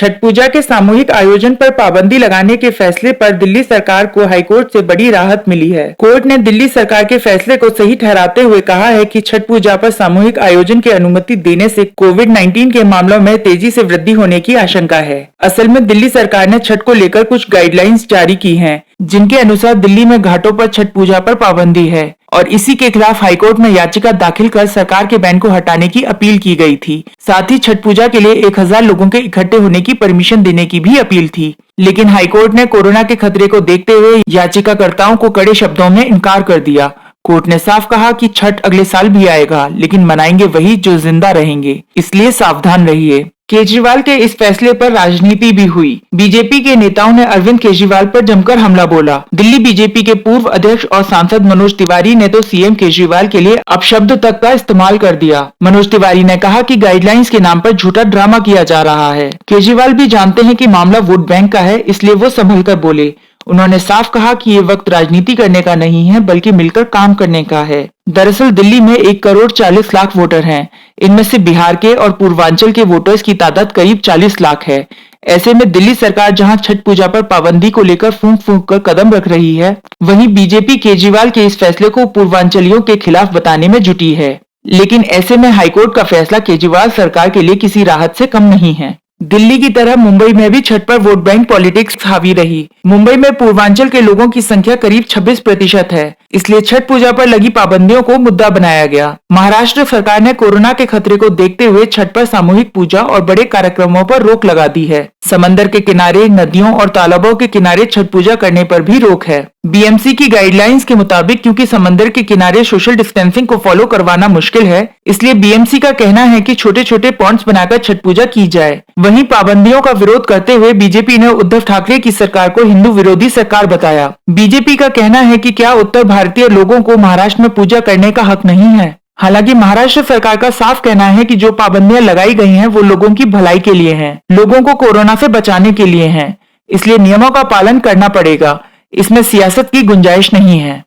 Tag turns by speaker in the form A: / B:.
A: छठ पूजा के सामूहिक आयोजन पर पाबंदी लगाने के फैसले पर दिल्ली सरकार को हाईकोर्ट से बड़ी राहत मिली है। कोर्ट ने दिल्ली सरकार के फैसले को सही ठहराते हुए कहा है कि छठ पूजा पर सामूहिक आयोजन की अनुमति देने से कोविड-19 के मामलों में तेजी से वृद्धि होने की आशंका है। असल में दिल्ली सरकार ने छठ को लेकर कुछ गाइडलाइंस जारी की हैं, जिनके अनुसार दिल्ली में घाटों पर छठ पूजा पर पाबंदी है और इसी के खिलाफ हाईकोर्ट में याचिका दाखिल कर सरकार के बैन को हटाने की अपील की गई थी। साथ ही छठ पूजा के लिए 1000 लोगों के इकट्ठे होने की परमिशन देने की भी अपील थी, लेकिन हाईकोर्ट ने कोरोना के खतरे को देखते हुए याचिकाकर्ताओं को कड़े शब्दों में इनकार कर दिया। कोर्ट ने साफ कहा कि छठ अगले साल भी आएगा, लेकिन मनाएंगे वही जो जिंदा रहेंगे, इसलिए सावधान रहिए। केजरीवाल के इस फैसले पर राजनीति भी हुई। बीजेपी के नेताओं ने अरविंद केजरीवाल पर जमकर हमला बोला। दिल्ली बीजेपी के पूर्व अध्यक्ष और सांसद मनोज तिवारी ने तो सीएम केजरीवाल के लिए अपशब्द तक का इस्तेमाल कर दिया। मनोज तिवारी ने कहा कि गाइडलाइंस के नाम पर झूठा ड्रामा किया जा रहा है। केजरीवाल भी जानते हैं कि मामला वोट बैंक का है, इसलिए वो संभल कर बोले। उन्होंने साफ कहा कि ये वक्त राजनीति करने का नहीं है, बल्कि मिलकर काम करने का है। दरअसल दिल्ली में 1,40,00,000 वोटर हैं। इनमें से बिहार के और पूर्वांचल के वोटर्स की तादाद करीब 40 लाख है। ऐसे में दिल्ली सरकार जहां छठ पूजा पर पाबंदी को लेकर फूंक फूंक कर कदम रख रही है, वहीं बीजेपी केजरीवाल के इस फैसले को पूर्वांचलियों के खिलाफ बताने में जुटी है। लेकिन ऐसे में हाईकोर्ट का फैसला केजरीवाल सरकार के लिए किसी राहत से कम नहीं है। दिल्ली की तरह मुंबई में भी छठ पर वोट बैंक पॉलिटिक्स हावी रही। मुंबई में पूर्वांचल के लोगों की संख्या करीब 26% है, इसलिए छठ पूजा पर लगी पाबंदियों को मुद्दा बनाया गया। महाराष्ट्र सरकार ने कोरोना के खतरे को देखते हुए छठ पर सामूहिक पूजा और बड़े कार्यक्रमों पर रोक लगा दी है। समंदर के किनारे, नदियों और तालाबों के किनारे छठ पूजा करने पर भी रोक है। बीएमसी की गाइडलाइंस के मुताबिक क्योंकि समंदर के किनारे सोशल डिस्टेंसिंग को फॉलो करवाना मुश्किल है, इसलिए बीएमसी का कहना है कि छोटे छोटे पॉइंट्स बनाकर छठ पूजा की जाए। वहीं पाबंदियों का विरोध करते हुए बीजेपी ने उद्धव ठाकरे की सरकार को हिंदू विरोधी सरकार बताया। बीजेपी का कहना है कि क्या उत्तर भारतीय लोगों को महाराष्ट्र में पूजा करने का हक नहीं है। हालांकि महाराष्ट्र सरकार का साफ कहना है कि जो पाबंदियां लगाई गई हैं वो लोगों की भलाई के लिए हैं, लोगों को कोरोना से बचाने के लिए हैं, इसलिए नियमों का पालन करना पड़ेगा। इसमें सियासत की गुंजाइश नहीं है।